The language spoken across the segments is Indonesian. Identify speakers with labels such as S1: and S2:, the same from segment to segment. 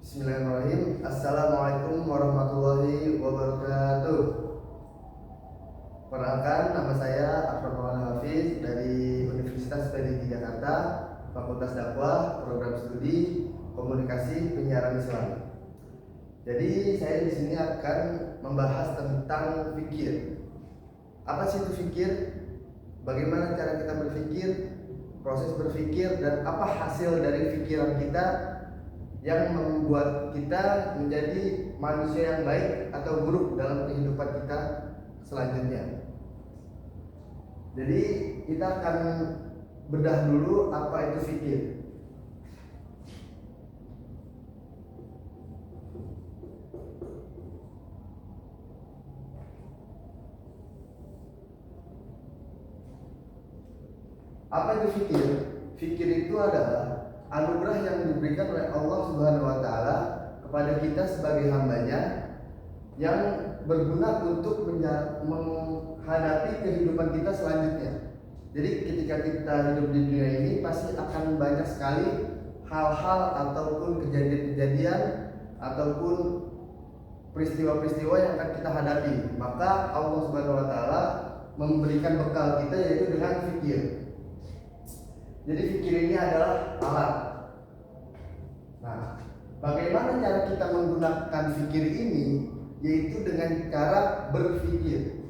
S1: Bismillahirrahmanirrahim. Assalamualaikum warahmatullahi wabarakatuh. Perkenalkan, nama saya Arfan Maulana Hafiz dari Universitas Pendidikan Jakarta, Fakultas Dakwah, Program Studi Komunikasi Penyiaran Islam. Jadi saya di sini akan membahas tentang fikir. Apa sih itu fikir? Bagaimana cara kita berpikir, proses berpikir, dan apa hasil dari pikiran kita yang membuat kita menjadi manusia yang baik atau buruk dalam kehidupan kita selanjutnya. Jadi kita akan bedah dulu apa itu fikir. Apa itu fikir? Fikir itu adalah anugerah yang diberikan oleh Allah Subhanahu wa taala kepada kita sebagai hambanya yang berguna untuk menghadapi kehidupan kita selanjutnya. Jadi ketika kita hidup di dunia ini pasti akan banyak sekali hal-hal ataupun kejadian-kejadian ataupun peristiwa-peristiwa yang akan kita hadapi. Maka Allah Subhanahu wa taala memberikan bekal kita yaitu dengan fikir. Jadi fikir ini adalah alat. Nah, bagaimana cara kita menggunakan fikir ini? Yaitu dengan cara berpikir.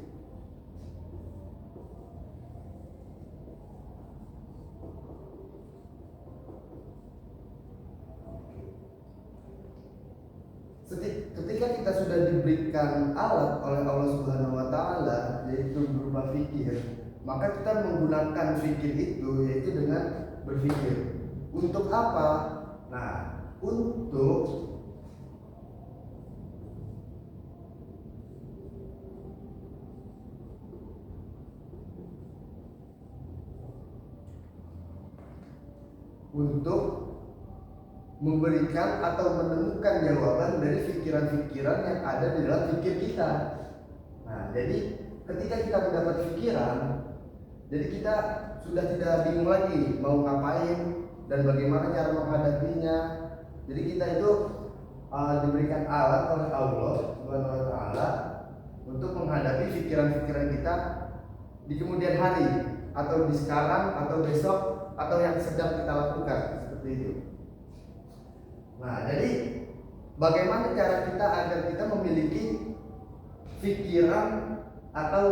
S1: Ketika kita sudah diberikan alat oleh Allah Subhanahu wa taala yaitu berupa fikir, maka kita menggunakan fikir itu yaitu dengan berpikir. Untuk apa? Nah, untuk memberikan atau menemukan jawaban dari pikiran-pikiran yang ada di dalam fikir kita. Nah, jadi ketika kita mendapat pikiran, jadi kita sudah tidak bingung lagi mau ngapain dan bagaimana cara menghadapinya. Jadi kita itu diberikan alat oleh Allah Subhanahu wa taala untuk menghadapi pikiran-pikiran kita di kemudian hari atau di sekarang atau besok atau yang sedang kita lakukan, seperti itu. Nah, jadi bagaimana cara kita agar kita memiliki pikiran atau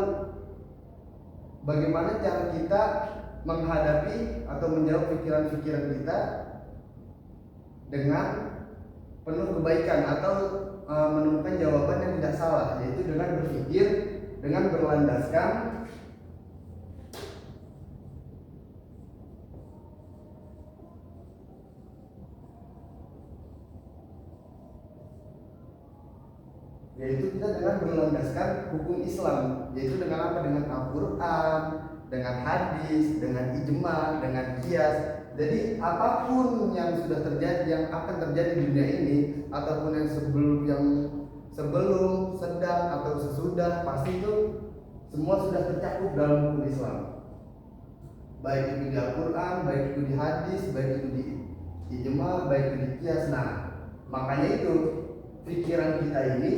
S1: bagaimana cara kita menghadapi atau menjawab pikiran-pikiran kita dengan penuh kebaikan atau menemukan jawaban yang tidak salah, yaitu dengan berpikir dengan berlandaskan hukum Islam, yaitu dengan apa? Dengan Al-Quran, dengan hadis, dengan ijma, dengan qiyas. Jadi apapun yang sudah terjadi, yang akan terjadi di dunia ini, ataupun yang sebelum, sedang atau sesudah, pasti itu semua sudah tercakup dalam hukum Islam. Baik itu di Al-Quran, baik itu di hadis, baik itu di ijma, baik itu di qiyas. Nah, makanya itu pikiran kita ini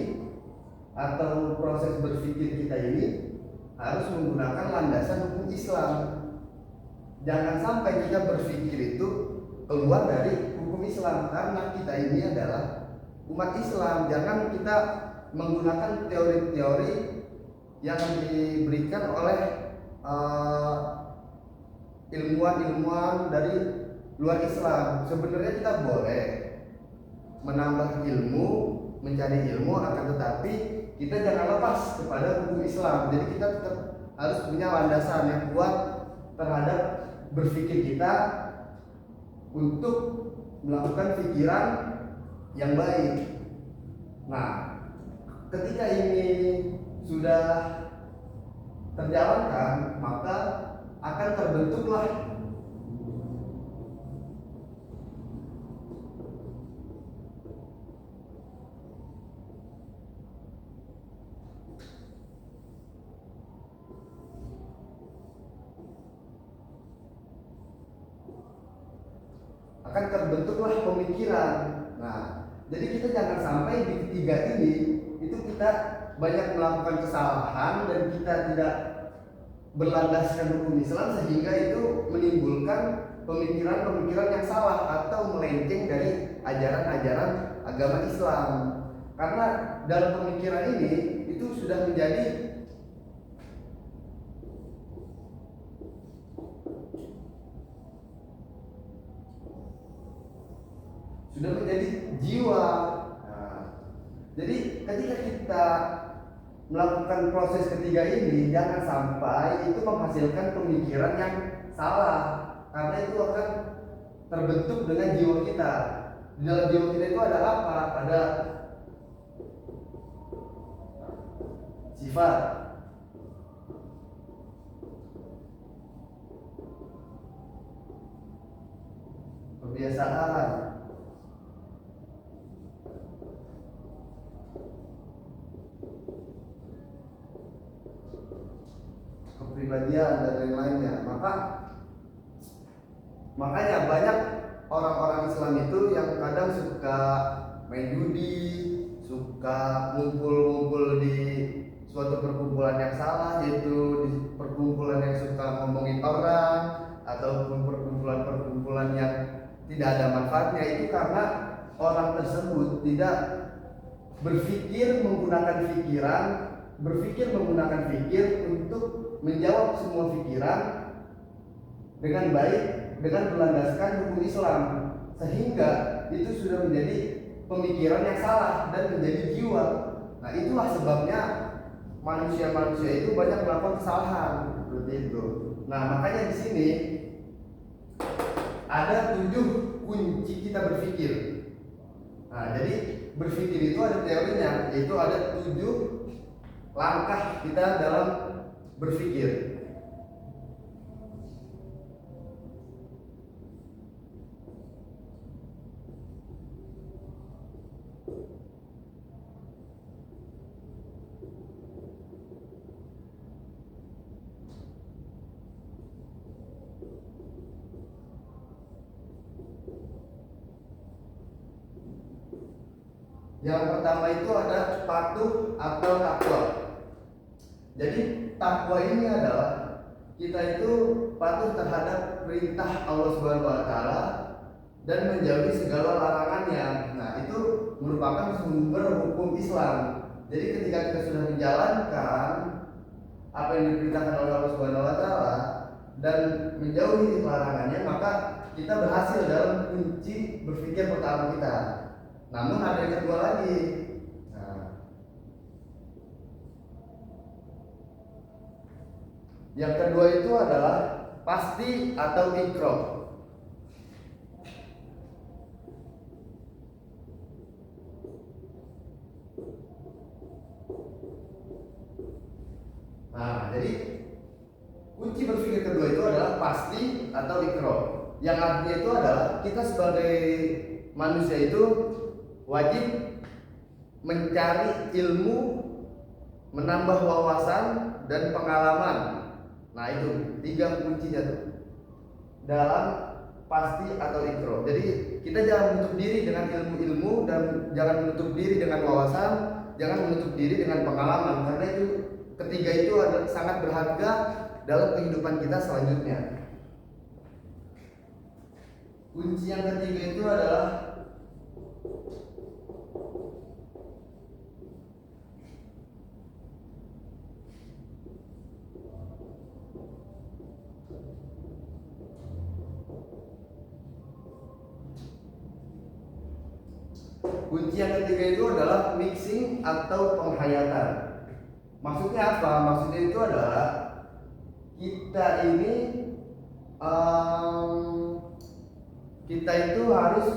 S1: atau proses berpikir kita ini harus menggunakan landasan hukum Islam. Jangan sampai kita berpikir itu keluar dari hukum Islam, karena kita ini adalah umat Islam. Jangan kita menggunakan teori-teori yang diberikan oleh ilmuwan-ilmuwan dari luar Islam. Sebenarnya kita boleh menambah ilmu, mencari ilmu, akan tetapi kita jangan lepas kepada hukum Islam. Jadi kita tetap harus punya landasan yang kuat terhadap berpikir kita untuk melakukan pikiran yang baik. Nah, ketika ini sudah terjalankan, maka akan terbentuklah pemikiran. Nah, Jadi kita jangan sampai di ketiga ini itu kita banyak melakukan kesalahan dan kita tidak berlandaskan hukum Islam, sehingga itu menimbulkan pemikiran-pemikiran yang salah atau melenceng dari ajaran-ajaran agama Islam. Karena dalam pemikiran ini itu sudah menjadi jiwa. Nah, jadi ketika kita melakukan proses ketiga ini, jangan sampai itu menghasilkan pemikiran yang salah, karena itu akan terbentuk dengan jiwa kita. Di dalam jiwa kita itu ada apa? Ada sifat, kebiasaan, kepribadian dan lain-lainnya. Makanya banyak orang-orang Islam itu yang kadang suka main judi, suka ngumpul-ngumpul di suatu perkumpulan yang salah, yaitu di perkumpulan yang suka ngomongin orang ataupun perkumpulan-perkumpulan yang tidak ada manfaatnya. Itu karena orang tersebut tidak berpikir menggunakan pikiran, berpikir menggunakan pikir untuk menjawab semua pikiran dengan baik, dengan berlandaskan hukum Islam, sehingga itu sudah menjadi pemikiran yang salah dan menjadi jiwa. Nah, itulah sebabnya manusia-manusia itu banyak melakukan kesalahan seperti itu. Nah, makanya di sini ada 7 kunci kita berpikir. Nah, jadi berpikir itu ada teorinya, yaitu ada 7 langkah kita dalam berpikir. Yang pertama itu ada patuh atau takwa. Jadi takwa ini adalah kita itu patuh terhadap perintah Allah Subhanahu wa taala dan menjauhi segala larangannya. Nah, itu merupakan sumber hukum Islam. Jadi ketika kita sudah menjalankan apa yang diperintahkan oleh Allah Subhanahu wa taala dan menjauhi larangannya, maka kita berhasil dalam kunci berpikir pertama kita. Namun ada yang kedua lagi. Yang kedua itu adalah pasti atau ikrah. Nah, jadi kunci berpikir kedua itu adalah pasti atau ikrah. Yang artinya itu adalah kita sebagai manusia itu wajib mencari ilmu, menambah wawasan dan pengalaman. Nah, itu 3 kuncinya tuh dalam pasti atau ikrah. Jadi kita jangan menutup diri dengan ilmu-ilmu dan jangan menutup diri dengan wawasan, jangan menutup diri dengan pengalaman, karena itu ketiga itu adalah sangat berharga dalam kehidupan kita selanjutnya. Kunci yang ketiga itu adalah mixing atau penghayatan. Maksudnya apa? Maksudnya itu adalah kita ini kita itu harus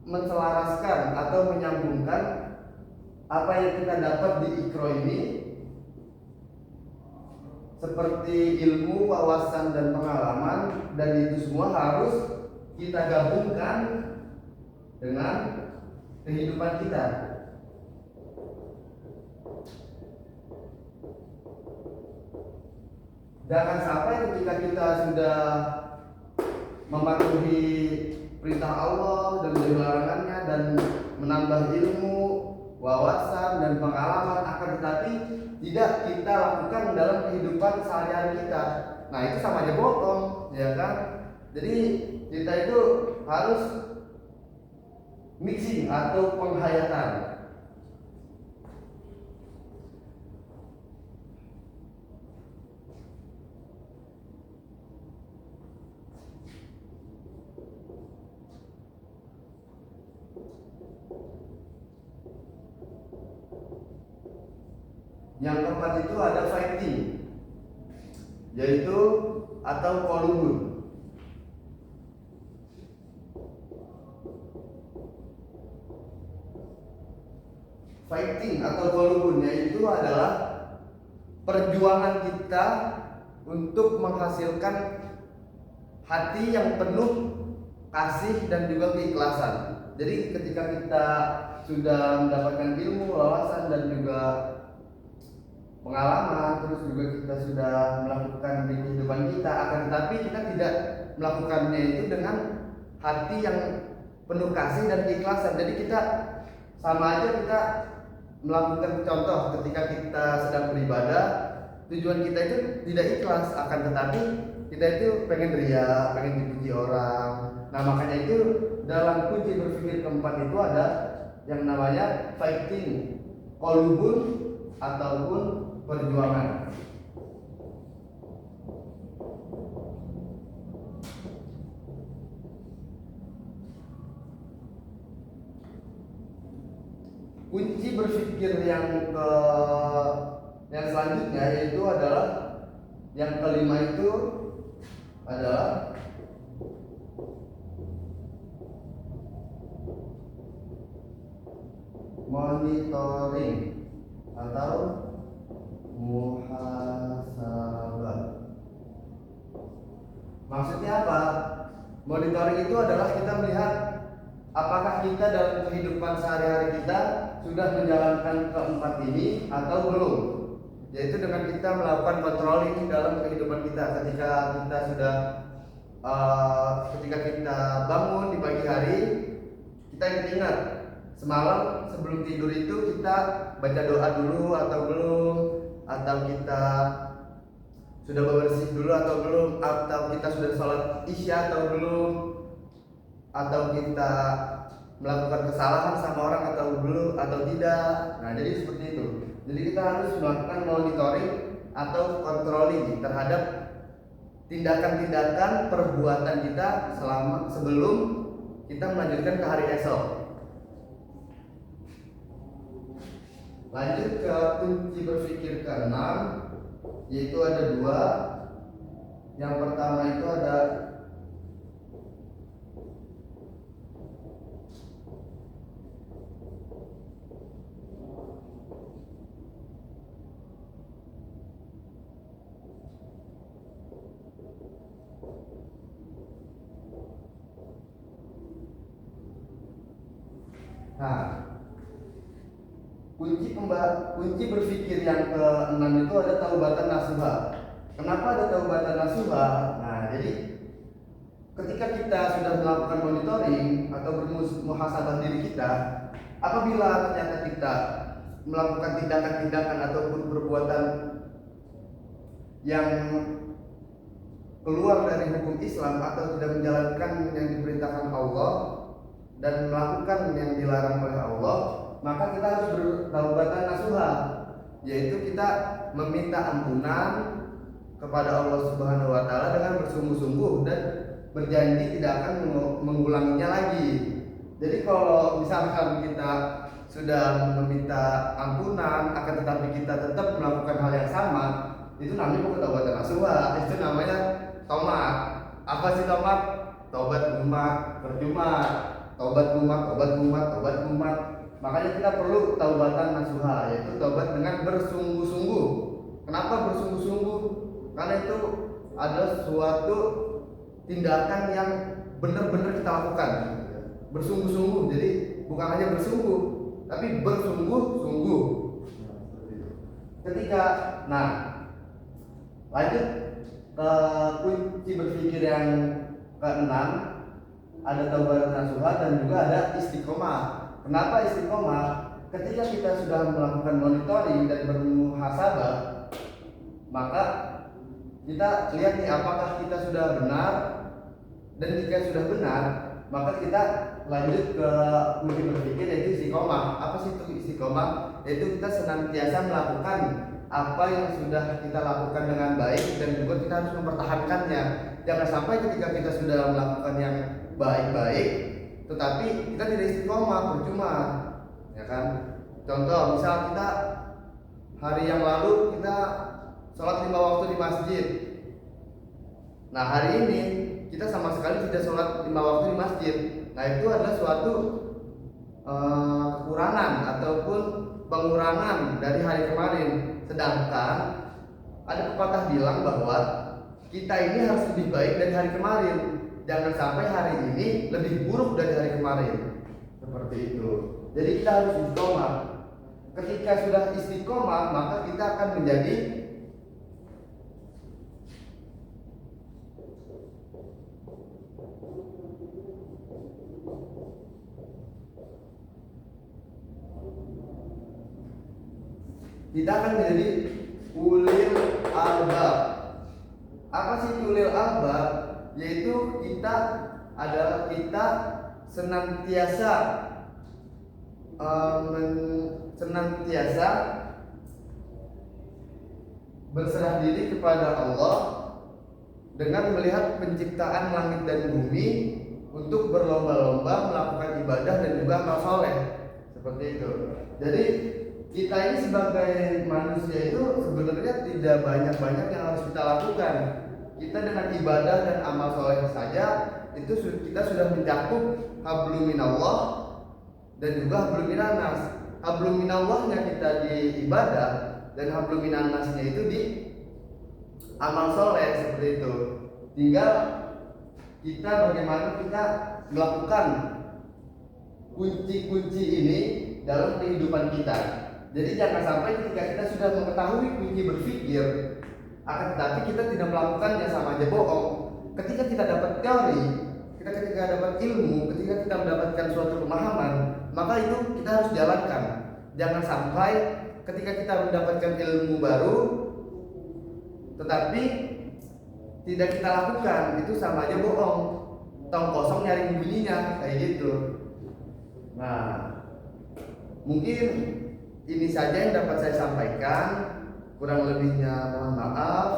S1: menselaraskan atau menyambungkan apa yang kita dapat di ikro ini, seperti ilmu, wawasan dan pengalaman, dan itu semua harus kita gabungkan dengan kehidupan kita. Jangan sampai ketika kita sudah mematuhi perintah Allah dan menjauhi larangannya dan menambah ilmu, wawasan dan pengalaman, akan tetapi tidak kita lakukan dalam kehidupan sehari-hari kita. Nah, itu sama aja bohong, ya kan? Jadi kita itu harus mixing atau penghayatan. Yang keempat itu ada fighting, yaitu atau kolubun. Fighting atau kolubun yaitu adalah perjuangan kita untuk menghasilkan hati yang penuh kasih dan juga keikhlasan. Jadi ketika kita sudah mendapatkan ilmu, wawasan dan juga pengalaman, terus juga kita sudah melakukan di kehidupan kita, akan tetapi kita tidak melakukannya itu dengan hati yang penuh kasih dan keikhlasan. Jadi kita sama aja kita melakukan contoh ketika kita sedang beribadah, tujuan kita itu tidak ikhlas, akan tetapi kita itu pengen ria, pengen dipuji orang. Nah, makanya itu dalam kunci berpikir keempat itu ada yang namanya fighting, kolubun ataupun perjuangan. Kunci berpikir yang selanjutnya yaitu adalah yang kelima, itu adalah monitoring atau muhasabah. Maksudnya apa? Monitoring itu adalah kita melihat apakah kita dalam kehidupan sehari-hari kita sudah menjalankan keempat ini atau belum. Yaitu dengan kita melakukan controlling dalam kehidupan kita. Ketika kita bangun di pagi hari, kita ingat semalam sebelum tidur itu kita baca doa dulu atau belum, atau kita sudah bebersih dulu atau belum, atau kita sudah sholat isya atau belum, atau kita melakukan kesalahan sama orang atau belum atau tidak. Nah, jadi seperti itu. Jadi kita harus melakukan monitoring atau controlling terhadap tindakan-tindakan perbuatan kita sebelum kita melanjutkan ke hari esok. Lanjut ke kunci berpikir ke-6, yaitu ada dua. Yang pertama itu ada kunci berpikir yang ke-6 itu ada taubatan nasuha. Kenapa ada taubatan nasuha? Nah, jadi ketika kita sudah melakukan monitoring atau bermuhasabah diri kita, apabila ternyata kita melakukan tindakan-tindakan ataupun perbuatan yang keluar dari hukum Islam atau tidak menjalankan yang diperintahkan Allah dan melakukan yang dilarang oleh Allah, maka kita harus bertaubatan nasuha, yaitu kita meminta ampunan kepada Allah Subhanahu wa taala dengan bersungguh-sungguh dan berjanji tidak akan mengulanginya lagi. Jadi kalau misalkan kita sudah meminta ampunan akan tetapi kita tetap melakukan hal yang sama, itu namanya bukan taubatan nasuha, itu namanya tomat. Apa sih tomat? Tobat umat percuma, tobat umat. Makanya kita perlu taubatan nasuha, yaitu taubat dengan bersungguh-sungguh. Kenapa bersungguh-sungguh? Karena itu adalah suatu tindakan yang benar-benar kita lakukan. Bersungguh-sungguh, jadi bukan hanya bersungguh, tapi bersungguh-sungguh. Lanjut ke kunci berpikir yang ke-6, ada taubat nasuha, dan juga ada istiqomah. Kenapa istiqomah? Ketika kita sudah melakukan monitoring dan bermuhasabah, maka kita lihat nih apakah kita sudah benar, dan jika sudah benar, maka kita lanjut ke kunci berpikir, yaitu istiqomah. Apa sih itu istiqomah? Yaitu kita senantiasa melakukan apa yang sudah kita lakukan dengan baik, dan juga kita harus mempertahankannya. Jangan sampai ketika kita sudah melakukan yang baik-baik tetapi kita tidak istiqomah, percuma, ya kan? Contoh, misal kita hari yang lalu kita sholat 5 waktu di masjid. Nah, hari ini kita sama sekali tidak sholat 5 waktu di masjid. Nah, itu adalah suatu kekurangan ataupun pengurangan dari hari kemarin. Sedangkan ada pepatah bilang bahwa kita ini harus lebih baik dari hari kemarin. Jangan sampai hari ini lebih buruk dari hari kemarin. Seperti itu. Jadi kita harus istiqomah. Ketika sudah istiqomah, maka kita akan menjadi ulil albab. Apa sih ulil albab? Yaitu kita senantiasa berserah diri kepada Allah dengan melihat penciptaan langit dan bumi, untuk berlomba-lomba melakukan ibadah dan juga amal soleh. Seperti itu. Jadi kita ini sebagai manusia itu sebenarnya tidak banyak-banyak yang harus kita lakukan. Kita dengan ibadah dan amal soleh saja itu kita sudah mencakup hablum minallah dan juga hablum minannas. Hablum minallahnya kita di ibadah, dan hablum minannasnya itu di amal soleh. Seperti itu. Tinggal kita bagaimana kita melakukan kunci-kunci ini dalam kehidupan kita. Jadi jangan sampai ketika kita sudah mengetahui kunci berpikir, akan tetapi kita tidak melakukannya, sama aja bohong. Ketika kita dapat teori, ketika dapat ilmu, ketika kita mendapatkan suatu pemahaman, maka itu kita harus jalankan. Jangan sampai ketika kita mendapatkan ilmu baru tetapi tidak kita lakukan, itu sama aja bohong. Tong kosong nyari bunyinya, kayak gitu. Nah, mungkin ini saja yang dapat saya sampaikan. Kurang lebihnya mohon maaf.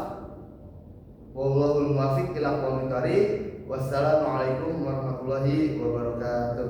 S1: Wallahul muwaffiq ila aqwamit thoriq. Wassalamualaikum warahmatullahi wabarakatuh.